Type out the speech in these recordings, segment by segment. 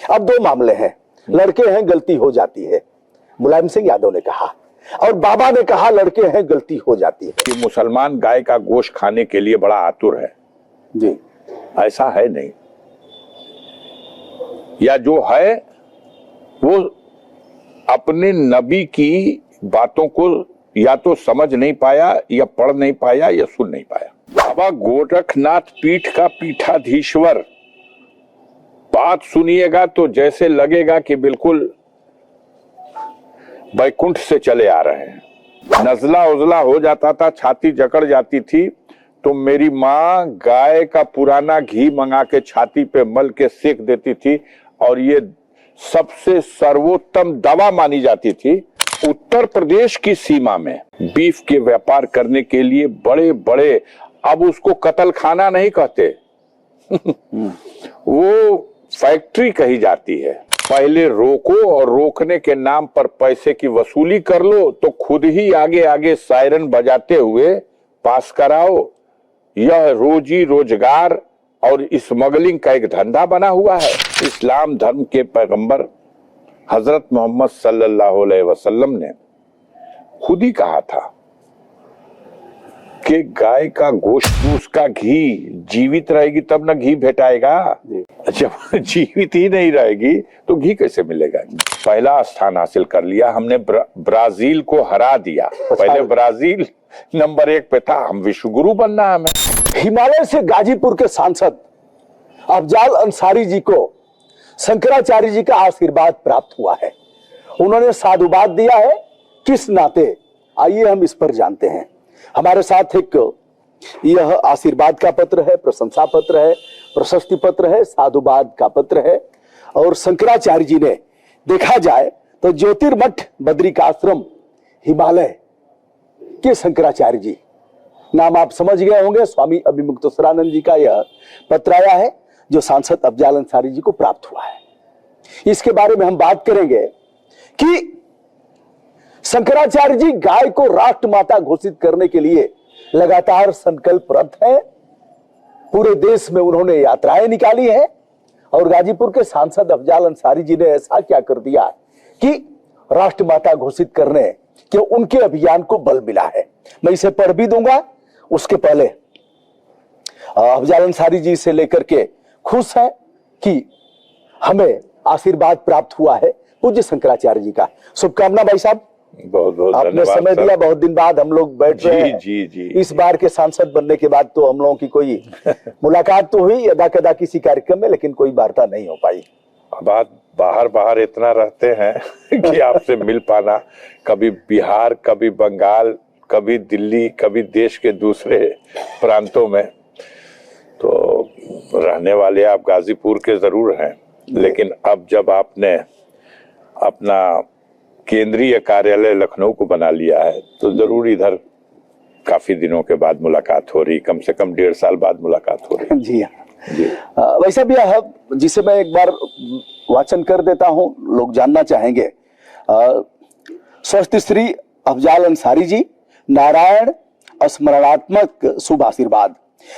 अब दो मामले हैं, लड़के हैं गलती हो जाती है, मुलायम सिंह यादव ने कहा, और बाबा ने कहा लड़के हैं गलती हो जाती है। कि मुसलमान गाय का गोश्त खाने के लिए बड़ा आतुर है जी, ऐसा है नहीं, या जो है वो अपने नबी की बातों को या तो समझ नहीं पाया या पढ़ नहीं पाया या सुन नहीं पाया। बाबा गोरखनाथ पीठ का पीठाधीश्वर, बात सुनिएगा तो जैसे लगेगा कि बिल्कुल बैकुंठ से चले आ रहे हैं। नजला उजला हो जाता था, छाती जकड़ जाती थी, तो मेरी माँ गाय का पुराना घी मंगा के छाती पे मल के सेक देती थी, और ये सबसे सर्वोत्तम दवा मानी जाती थी। उत्तर प्रदेश की सीमा में बीफ के व्यापार करने के लिए बड़े बड़े, अब उसको कत्ल खाना नहीं कहते वो फैक्ट्री कही जाती है। पहले रोको और रोकने के नाम पर पैसे की वसूली कर लो तो खुद ही आगे आगे सायरन बजाते हुए पास कराओ। यह रोजी रोजगार और स्मगलिंग का एक धंधा बना हुआ है। इस्लाम धर्म के पैगंबर हजरत मोहम्मद सल्लल्लाहु अलैहि वसल्लम ने खुद ही कहा था कि गाय का गोश्त, उसका घी जीवित रहेगी तब ना घी भेटाएगा, जब जीवित ही नहीं रहेगी तो घी कैसे मिलेगा। पहला स्थान हासिल कर लिया हमने, ब्राजील को हरा दिया। पहले ब्राजील नंबर 1 पे था, हम विश्व गुरु बनना है हमें। हिमालय से गाजीपुर के सांसद अफजाल अंसारी जी को शंकराचार्य जी का आशीर्वाद प्राप्त हुआ है। उन्होंने साधुवाद दिया है, किस नाते, आइए हम इस पर जानते हैं। हमारे साथ एक यह आशीर्वाद का पत्र है, प्रशंसा पत्र है, प्रशस्ति पत्र है, साधुवाद का पत्र है। और शंकराचार्य जी ने, देखा जाए तो ज्योतिर्मठ बद्रिकाश्रम हिमालय के शंकराचार्य जी, नाम आप समझ गए होंगे, स्वामी अभिमुक्तेश्वरानंद जी का यह पत्र आया है जो सांसद अफजाल अंसारी जी को प्राप्त हुआ है। इसके बारे में हम बात करेंगे कि शंकराचार्य जी गाय को राष्ट्रमाता घोषित करने के लिए लगातार संकल्परत है। पूरे देश में उन्होंने यात्राएं निकाली है, और गाजीपुर के सांसद अफजाल अंसारी जी ने ऐसा क्या कर दिया कि राष्ट्रमाता घोषित करने के उनके अभियान को बल मिला है। मैं इसे पढ़ भी दूंगा, उसके पहले अफजाल अंसारी जी से लेकर के खुश है कि हमें आशीर्वाद प्राप्त हुआ है पूज्य शंकराचार्य जी का। शुभकामना भाई साहब, बहुत बहुत आपने समय दिया। बहुत दिन बाद हम लोग बैठ रहे हैं। जी। इस बार के सांसद बनने के बाद तो हम लोगों की कोई मुलाकात तो हुई अदा कदा किसी कार्यक्रम में, लेकिन कोई वार्ता नहीं हो पाई। बात बाहर इतना रहते हैं कि आपसे मिल पाना, कभी बिहार, कभी बंगाल, कभी दिल्ली, कभी देश के दूसरे प्रांतों में, तो रहने वाले आप गाजीपुर के जरूर हैं, लेकिन अब जब आपने अपना केंद्रीय कार्यालय लखनऊ को बना लिया है तो जरूर इधर काफी दिनों के बाद मुलाकात हो रही, कम से कम 1.5 साल बाद मुलाकात हो रही। जी हाँ, वैसा भी है जिसे मैं एक बार वाचन कर देता हूं, लोग जानना चाहेंगे। स्वस्थ श्री अफजाल अंसारी जी, नारायण स्मरणात्मक शुभ आशीर्वाद।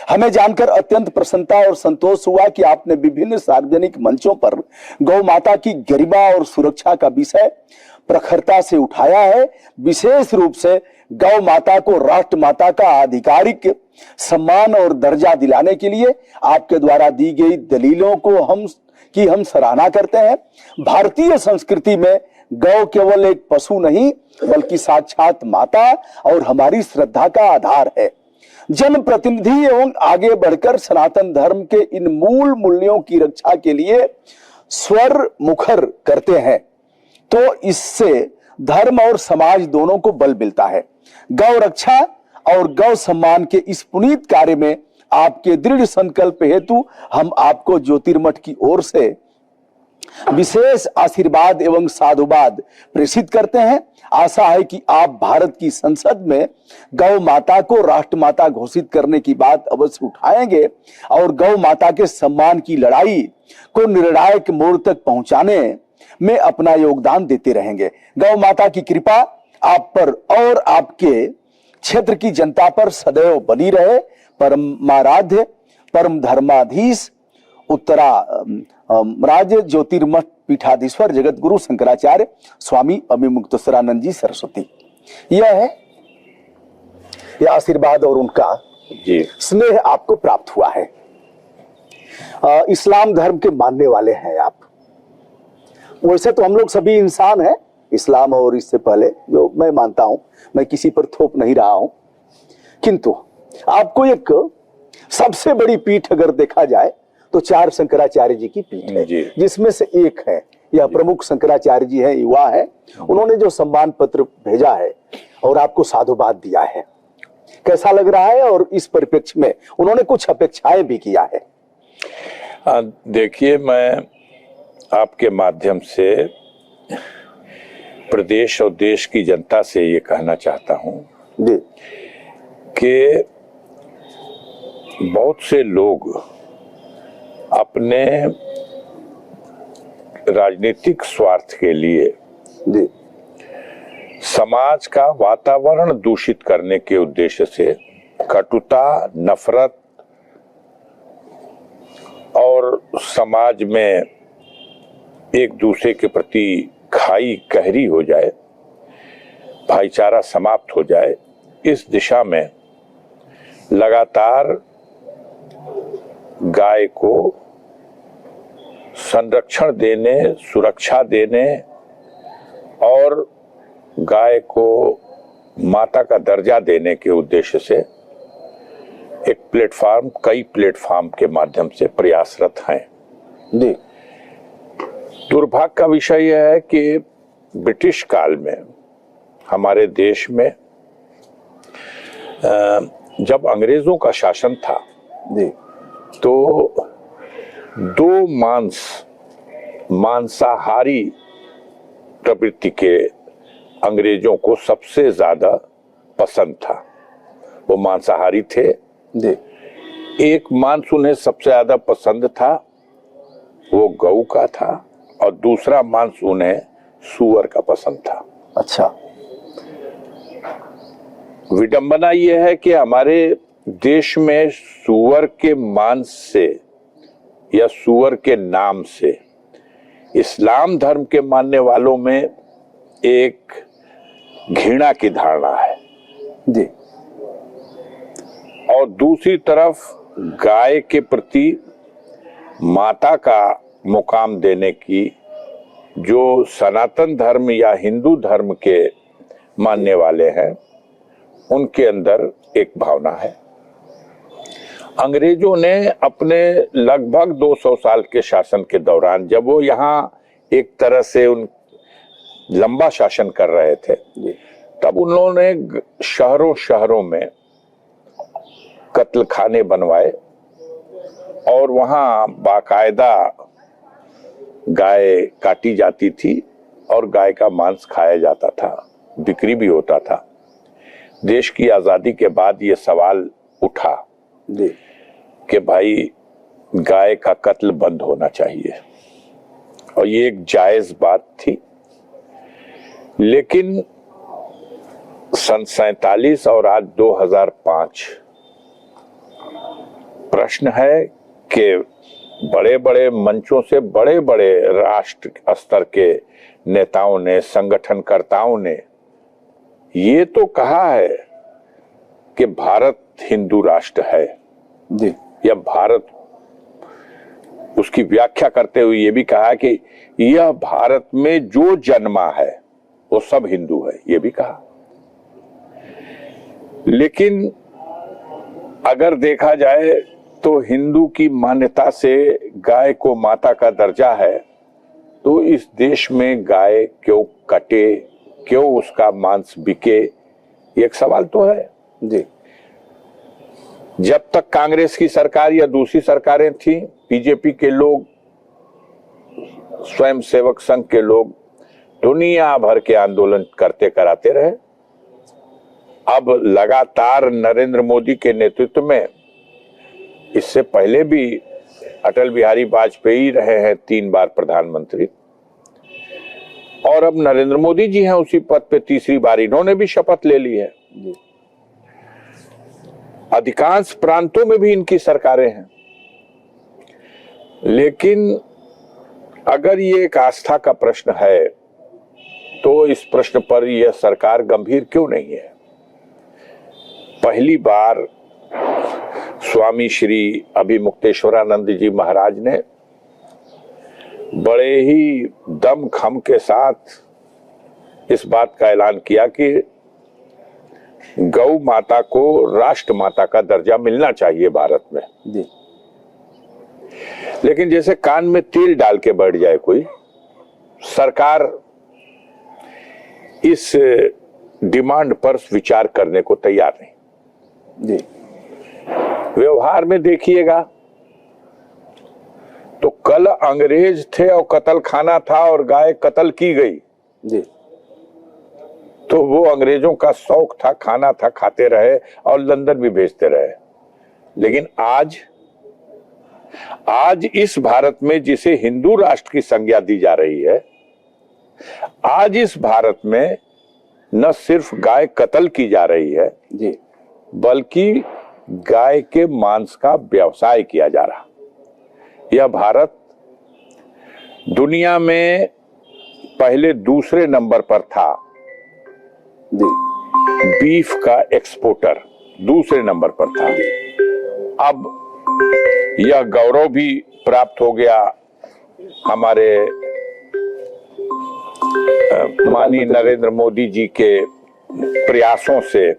हमें जानकर अत्यंत प्रसन्नता और संतोष हुआ कि आपने विभिन्न सार्वजनिक मंचों पर गौ माता की गरिमा और सुरक्षा का विषय प्रखरता से उठाया है। विशेष रूप से गौ माता को राष्ट्र माता का आधिकारिक सम्मान और दर्जा दिलाने के लिए आपके द्वारा दी गई दलीलों को हम सराहना करते हैं। भारतीय संस्कृति में गौ केवल एक पशु नहीं बल्कि साक्षात माता और हमारी श्रद्धा का आधार है। जन प्रतिनिधि एवं आगे बढ़कर सनातन धर्म के इन मूल मूल्यों की रक्षा के लिए स्वर मुखर करते हैं तो इससे धर्म और समाज दोनों को बल मिलता है। गौ रक्षा और गौ सम्मान के इस पुनीत कार्य में आपके दृढ़ संकल्प हेतु हम आपको ज्योतिर्मठ की ओर से विशेष आशीर्वाद एवं साधुवाद प्रेषित करते हैं। आशा है कि आप भारत की संसद में गौ माता को राष्ट्रमाता घोषित करने की बात अवश्य उठाएंगे और गौ माता के सम्मान की लड़ाई को निर्णायक मोड़ तक पहुंचाने में अपना योगदान देते रहेंगे। गौ माता की कृपा आप पर और आपके क्षेत्र की जनता पर सदैव बनी रहे। परमाराध्य परम धर्माधीश उत्तरा राज्य ज्योतिर्मठ पीठाधीश्वर जगत गुरु शंकराचार्य स्वामी अभिमुक्तेश्वरानंद जी सरस्वती। यह है यह आशीर्वाद और उनका जी स्नेह आपको प्राप्त हुआ है। इस्लाम धर्म के मानने वाले हैं आप। वैसे तो हम लोग सभी इंसान हैं, इस्लाम और इससे पहले जो मैं मानता हूं, मैं किसी पर थोप नहीं रहा हूं, किंतु आपको एक सबसे बड़ी पीठ अगर देखा जाए तो 4 शंकराचार्य जी की पीठ है, जिसमें से एक है यह प्रमुख शंकराचार्य जी है, युवा है। उन्होंने जो सम्मान पत्र भेजा है और आपको साधुवाद दिया है, कैसा लग रहा है? और इस परिप्रेक्ष्य में उन्होंने कुछ अपेक्षाएं भी किया है। देखिए, मैं आपके माध्यम से प्रदेश और देश की जनता से ये कहना चाहता हूं जी कि बहुत से लोग अपने राजनीतिक स्वार्थ के लिए जी समाज का वातावरण दूषित करने के उद्देश्य से कटुता, नफरत और समाज में एक दूसरे के प्रति खाई गहरी हो जाए, भाईचारा समाप्त हो जाए, इस दिशा में लगातार गाय को संरक्षण देने, सुरक्षा देने और गाय को माता का दर्जा देने के उद्देश्य से एक प्लेटफॉर्म, कई प्लेटफॉर्म के माध्यम से प्रयासरत हैं। जी दुर्भाग्य का विषय यह है कि ब्रिटिश काल में हमारे देश में जब अंग्रेजों का शासन था जी तो 2 मांसाहारी प्रवृत्ति के अंग्रेजों को सबसे ज्यादा पसंद था। वो मांसाहारी थे जी। एक मांस उन्हें सबसे ज्यादा पसंद था, वो गऊ का था, और दूसरा मांस उन्हें सूअर का पसंद था। अच्छा। विडंबना यह है कि हमारे देश में सूअर के मांस से या सूअर के नाम से इस्लाम धर्म के मानने वालों में एक घृणा की धारणा है जी। और दूसरी तरफ गाय के प्रति माता का मुकाम देने की जो सनातन धर्म या हिंदू धर्म के मानने वाले हैं उनके अंदर एक भावना है। अंग्रेजों ने अपने लगभग 200 साल के शासन के दौरान, जब वो यहाँ एक तरह से उन लंबा शासन कर रहे थे, तब उन्होंने शहरों शहरों में कत्ल खाने बनवाए और वहाँ बाकायदा गाय काटी जाती थी और गाय का मांस खाया जाता था, बिक्री भी होता था। देश की आजादी के बाद ये सवाल उठा कि भाई गाय का कत्ल बंद होना चाहिए, और ये एक जायज बात थी। लेकिन सन 47 और आज 2005 प्रश्न है कि बड़े बड़े मंचों से बड़े बड़े राष्ट्र स्तर के नेताओं ने, संगठनकर्ताओं ने ये तो कहा है कि भारत हिंदू राष्ट्र है जी, या भारत, उसकी व्याख्या करते हुए ये भी कहा कि यह भारत में जो जन्मा है वो सब हिंदू है, ये भी कहा। लेकिन अगर देखा जाए तो हिंदू की मान्यता से गाय को माता का दर्जा है, तो इस देश में गाय क्यों कटे, क्यों उसका मांस बिके, एक सवाल तो है जी। जब तक कांग्रेस की सरकार या दूसरी सरकारें थी, बीजेपी के लोग, स्वयं सेवक संघ के लोग दुनिया भर के आंदोलन करते कराते रहे। अब लगातार नरेंद्र मोदी के नेतृत्व में, इससे पहले भी अटल बिहारी वाजपेयी रहे हैं 3 बार प्रधानमंत्री, और अब नरेंद्र मोदी जी हैं उसी पद पे तीसरी बार, इन्होंने भी शपथ ले ली है। अधिकांश प्रांतों में भी इनकी सरकारें हैं। लेकिन अगर ये एक आस्था का प्रश्न है तो इस प्रश्न पर यह सरकार गंभीर क्यों नहीं है? पहली बार स्वामी श्री अभिमुक्तेश्वरानंद जी महाराज ने बड़े ही दमखम के साथ इस बात का ऐलान किया कि गौ माता को राष्ट्र माता का दर्जा मिलना चाहिए भारत में जी। लेकिन जैसे कान में तेल डाल के बैठ जाए कोई, सरकार इस डिमांड पर विचार करने को तैयार नहीं जी। व्यवहार में देखिएगा तो कल अंग्रेज थे और कत्ल खाना था और गाय कत्ल की गई जी। तो वो अंग्रेजों का शौक था, खाना था, खाते रहे और लंदन भी भेजते रहे। लेकिन आज इस भारत में जिसे हिंदू राष्ट्र की संज्ञा दी जा रही है, आज इस भारत में न सिर्फ गाय कत्ल की जा रही है जी, बल्कि गाय के मांस का व्यवसाय किया जा रहा। यह भारत दुनिया में पहले दूसरे नंबर पर था जी। बीफ का एक्सपोर्टर, दूसरे नंबर पर था। अब यह गौरव भी प्राप्त हो गया हमारे माननीय नरेंद्र मोदी जी के प्रयासों से,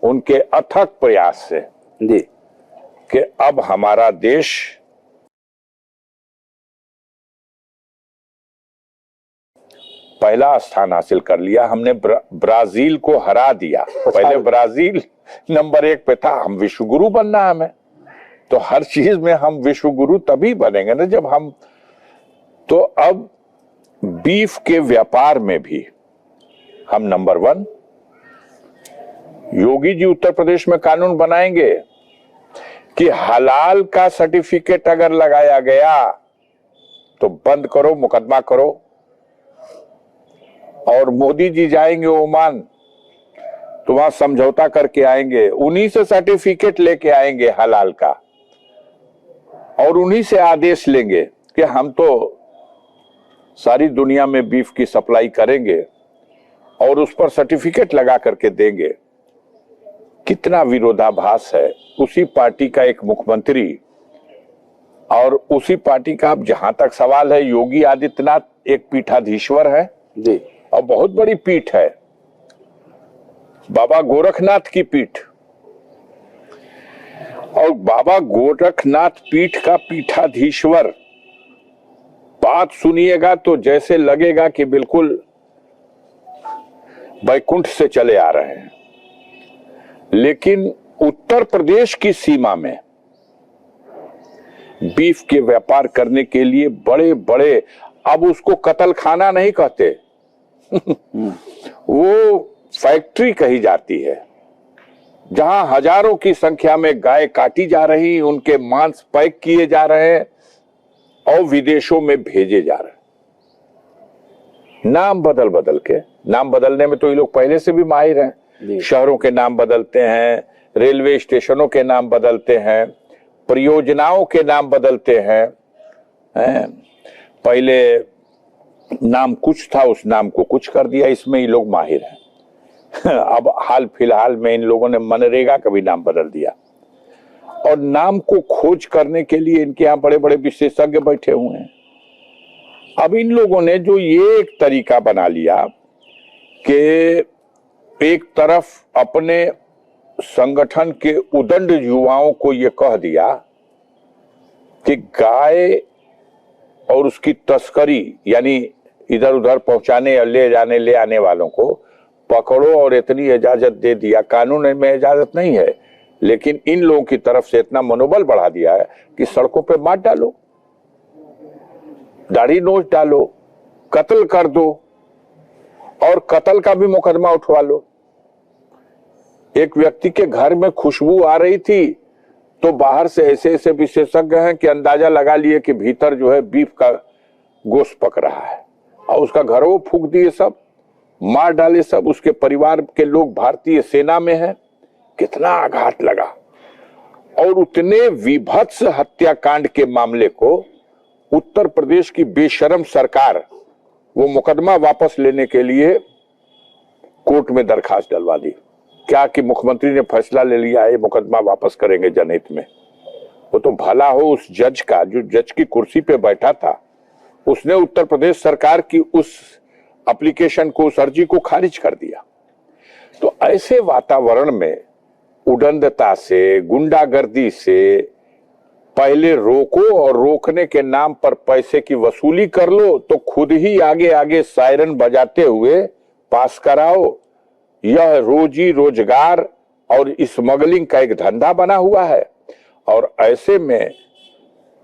उनके अथक प्रयास से जी, कि अब हमारा देश पहला स्थान हासिल कर लिया। हमने ब्राजील को हरा दिया। पहले ब्राजील नंबर 1 पे था। हम विश्व गुरु बनना है हमें, तो हर चीज में हम विश्व गुरु तभी बनेंगे ना जब हम, तो अब बीफ के व्यापार में भी हम नंबर 1। योगी जी उत्तर प्रदेश में कानून बनाएंगे कि हलाल का सर्टिफिकेट अगर लगाया गया तो बंद करो, मुकदमा करो। और मोदी जी जाएंगे ओमान तो वहां समझौता करके आएंगे, उन्हीं से सर्टिफिकेट लेके आएंगे हलाल का और उन्हीं से आदेश लेंगे कि हम तो सारी दुनिया में बीफ की सप्लाई करेंगे और उस पर सर्टिफिकेट लगा करके देंगे। कितना विरोधाभास है। उसी पार्टी का एक मुख्यमंत्री और उसी पार्टी का, अब जहां तक सवाल है, योगी आदित्यनाथ एक पीठाधीश्वर है जी, और बहुत बड़ी पीठ है, बाबा गोरखनाथ की पीठ। और बाबा गोरखनाथ पीठ का पीठाधीश्वर, बात सुनिएगा तो जैसे लगेगा कि बिल्कुल बैकुंठ से चले आ रहे हैं। लेकिन उत्तर प्रदेश की सीमा में बीफ के व्यापार करने के लिए बड़े बड़े, अब उसको कत्ल खाना नहीं कहते वो फैक्ट्री कही जाती है, जहां हजारों की संख्या में गाय काटी जा रही, उनके मांस पैक किए जा रहे हैं और विदेशों में भेजे जा रहे हैं। नाम बदल बदल के, नाम बदलने में तो ये लोग पहले से भी माहिर हैं। शहरों के नाम बदलते हैं, रेलवे स्टेशनों के नाम बदलते हैं, परियोजनाओं के नाम बदलते हैं। पहले नाम कुछ था, उस नाम को कुछ कर दिया, इसमें ये लोग माहिर हैं। अब हाल फिलहाल में इन लोगों ने मनरेगा का भी नाम बदल दिया और नाम को खोज करने के लिए इनके यहाँ बड़े बड़े विशेषज्ञ बैठे हुए हैं। अब इन लोगों ने जो ये एक तरीका बना लिया कि एक तरफ अपने संगठन के उदंड युवाओं को ये कह दिया कि गाय और उसकी तस्करी, यानी इधर उधर पहुंचाने या ले जाने ले आने वालों को पकड़ो और इतनी इजाजत दे दिया। कानून में इजाजत नहीं है, लेकिन इन लोगों की तरफ से इतना मनोबल बढ़ा दिया है कि सड़कों पे मार डालो, दाढ़ी नोच डालो, कत्ल कर दो और कत्ल का भी मुकदमा उठवा लो। एक व्यक्ति के घर में खुशबू आ रही थी तो बाहर से ऐसे ऐसे विशेषज्ञ हैं कि अंदाजा लगा लिए कि भीतर जो है बीफ का गोश्त पक रहा है और उसका घर वो फूंक दिए, सब मार डाले सब। उसके परिवार के लोग भारतीय सेना में हैं। कितना आघात लगा। और उतने विभत्स हत्याकांड के मामले को उत्तर प्रदेश की बेशरम सरकार वो मुकदमा वापस लेने के लिए कोर्ट में दरखास्त डलवा दी। क्या कि मुख्यमंत्री ने फैसला ले लिया है मुकदमा वापस करेंगे जनहित में। वो तो भला हो उस जज का जो जज की कुर्सी पे बैठा था, उसने उत्तर प्रदेश सरकार की उस एप्लीकेशन को, उस अर्जी को खारिज कर दिया। तो ऐसे वातावरण में उदंडता से, गुंडागर्दी से पहले रोको और रोकने के नाम पर पैसे की वसूली कर लो तो खुद ही आगे आगे सायरन बजाते हुए पास कराओ। यह रोजी रोजगार और स्मगलिंग का एक धंधा बना हुआ है। और ऐसे में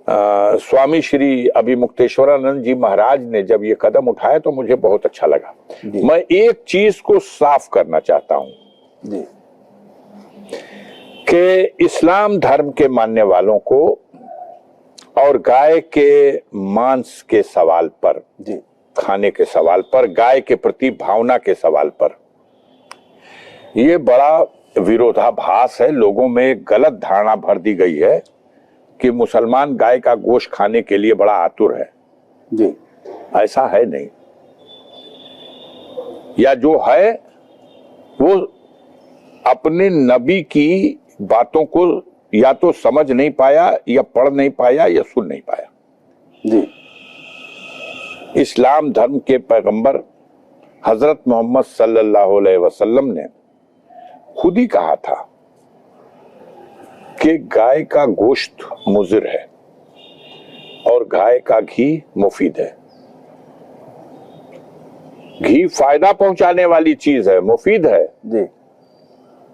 स्वामी श्री अभिमुक्तेश्वरानंद जी महाराज ने जब ये कदम उठाया तो मुझे बहुत अच्छा लगा। मैं एक चीज को साफ करना चाहता हूं कि इस्लाम धर्म के मानने वालों को और गाय के मांस के सवाल पर, खाने के सवाल पर, गाय के प्रति भावना के सवाल पर ये बड़ा विरोधाभास है। लोगों में एक गलत धारणा भर दी गई है कि मुसलमान गाय का गोश्त खाने के लिए बड़ा आतुर है। जी, ऐसा है नहीं, या जो है वो अपने नबी की बातों को या तो समझ नहीं पाया, या पढ़ नहीं पाया, या सुन नहीं पाया। जी, इस्लाम धर्म के पैगंबर हजरत मोहम्मद सल्लल्लाहु अलैहि वसल्लम ने खुद ही कहा था कि गाय का गोश्त मुजिर है और गाय का घी मुफीद है। घी फायदा पहुंचाने वाली चीज है, मुफीद है जी,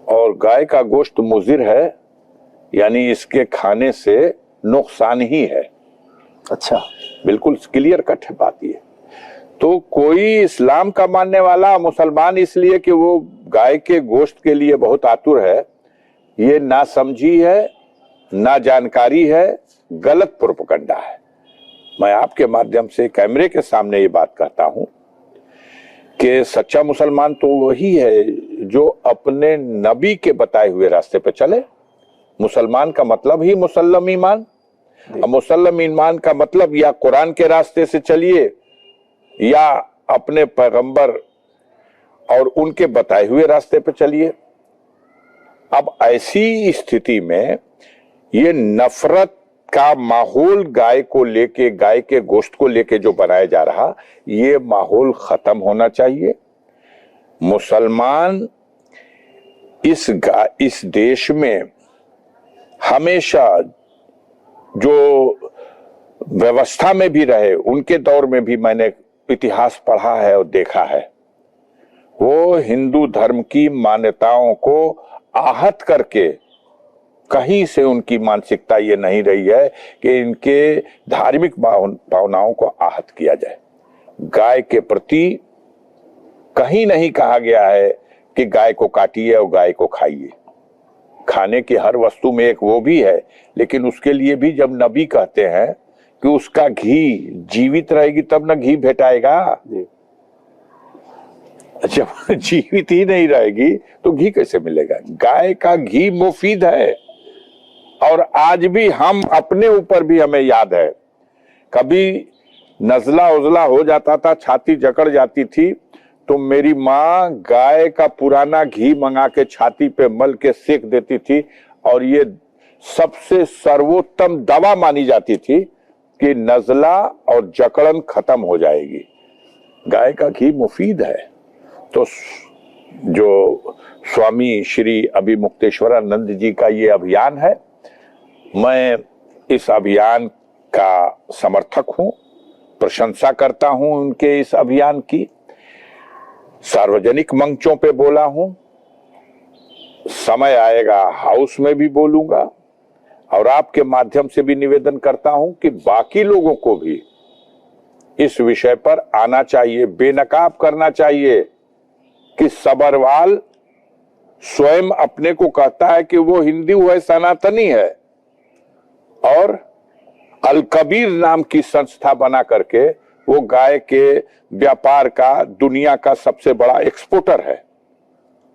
और गाय का गोश्त मुजिर है, यानी इसके खाने से नुकसान ही है। अच्छा, बिल्कुल क्लियर कट है बात ये। तो कोई इस्लाम का मानने वाला मुसलमान इसलिए कि वो गाय के गोश्त के लिए बहुत आतुर है, ये ना समझी है, ना जानकारी है, गलत प्रोपेगेंडा है। मैं आपके माध्यम से कैमरे के सामने ये बात कहता हूं कि सच्चा मुसलमान तो वही है जो अपने नबी के बताए हुए रास्ते पे चले। मुसलमान का मतलब ही मुसल्लम ईमान। मुसल्लम ईमान का मतलब या कुरान के रास्ते से चलिए या अपने पैगंबर और उनके बताए हुए रास्ते पे चलिए। अब ऐसी स्थिति में ये नफरत का माहौल गाय को लेके, गाय के गोश्त को लेके जो बनाया जा रहा, ये माहौल खत्म होना चाहिए। मुसलमान इस देश में हमेशा जो व्यवस्था में भी रहे, उनके दौर में भी मैंने इतिहास पढ़ा है और देखा है, वो हिंदू धर्म की मान्यताओं को आहत करके, कहीं से उनकी मानसिकता ये नहीं रही है कि इनके धार्मिक भावनाओं को आहत किया जाए। गाय के प्रति कहीं नहीं कहा गया है कि गाय को काटिए और गाय को खाइए। खाने की हर वस्तु में एक वो भी है, लेकिन उसके लिए भी जब नबी कहते हैं कि उसका घी जीवित रहेगी तब ना घी भेटाएगा। जब जीवित ही नहीं रहेगी तो घी कैसे मिलेगा? गाय का घी मुफीद है। और आज भी हम अपने ऊपर भी हमें याद है, कभी नजला उजला हो जाता था, छाती जकड़ जाती थी, तो मेरी माँ गाय का पुराना घी मंगा के छाती पे मल के सेक देती थी, और ये सबसे सर्वोत्तम दवा मानी जाती थी कि नजला और जकड़न खत्म हो जाएगी। गाय का घी मुफीद है। तो जो स्वामी श्री अभिमुक्तेश्वरानंद जी का ये अभियान है, मैं इस अभियान का समर्थक हूं, प्रशंसा करता हूं उनके इस अभियान की। सार्वजनिक मंचों पे बोला हूं, समय आएगा हाउस में भी बोलूंगा, और आपके माध्यम से भी निवेदन करता हूं कि बाकी लोगों को भी इस विषय पर आना चाहिए, बेनकाब करना चाहिए कि सबरवाल स्वयं अपने को कहता है कि वो हिंदू है, सनातनी है, और अल कबीर नाम की संस्था बना करके वो गाय के व्यापार का दुनिया का सबसे बड़ा एक्सपोर्टर है।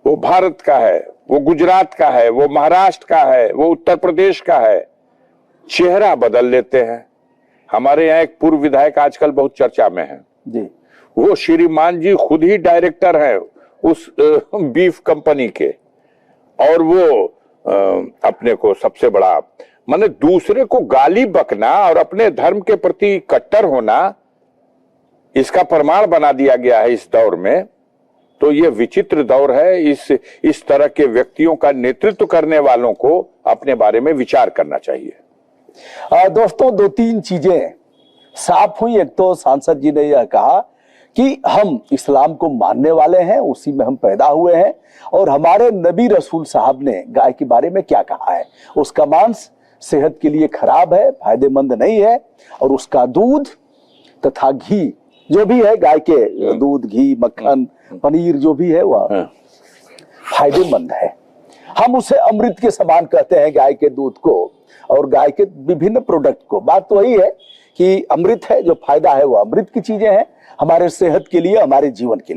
वो भारत का है, वो गुजरात का है, वो महाराष्ट्र का है, वो उत्तर प्रदेश का है। चेहरा बदल लेते हैं। हमारे यहाँ एक पूर्व विधायक आजकल बहुत चर्चा में है जी। वो श्रीमान जी खुद ही डायरेक्टर है उस बीफ कंपनी के, और वो अपने को सबसे बड़ा माने दूसरे को गाली बकना और अपने धर्म के प्रति कट्टर होना, इसका प्रमाण बना दिया गया है इस दौर में। तो ये विचित्र दौर है। इस तरह के व्यक्तियों का नेतृत्व करने वालों को अपने बारे में विचार करना चाहिए। दोस्तों, दो तीन चीजें साफ हुई। एक तो सांसद जी ने यह कहा कि हम इस्लाम को मानने वाले हैं, उसी में हम पैदा हुए हैं, और हमारे नबी रसूल साहब ने गाय के बारे में क्या कहा है, उसका मांस सेहत के लिए खराब है, फायदेमंद नहीं है, और उसका दूध तथा घी जो भी है, गाय के दूध, घी, मक्खन, पनीर जो भी है वह फायदेमंद है। हम उसे अमृत के समान कहते हैं गाय के दूध को और गाय के विभिन्न प्रोडक्ट को। बात तो वही है कि अमृत है, जो फायदा है वो अमृत की चीजें हैं हमारे सेहत के लिए, हमारे जीवन के लिए।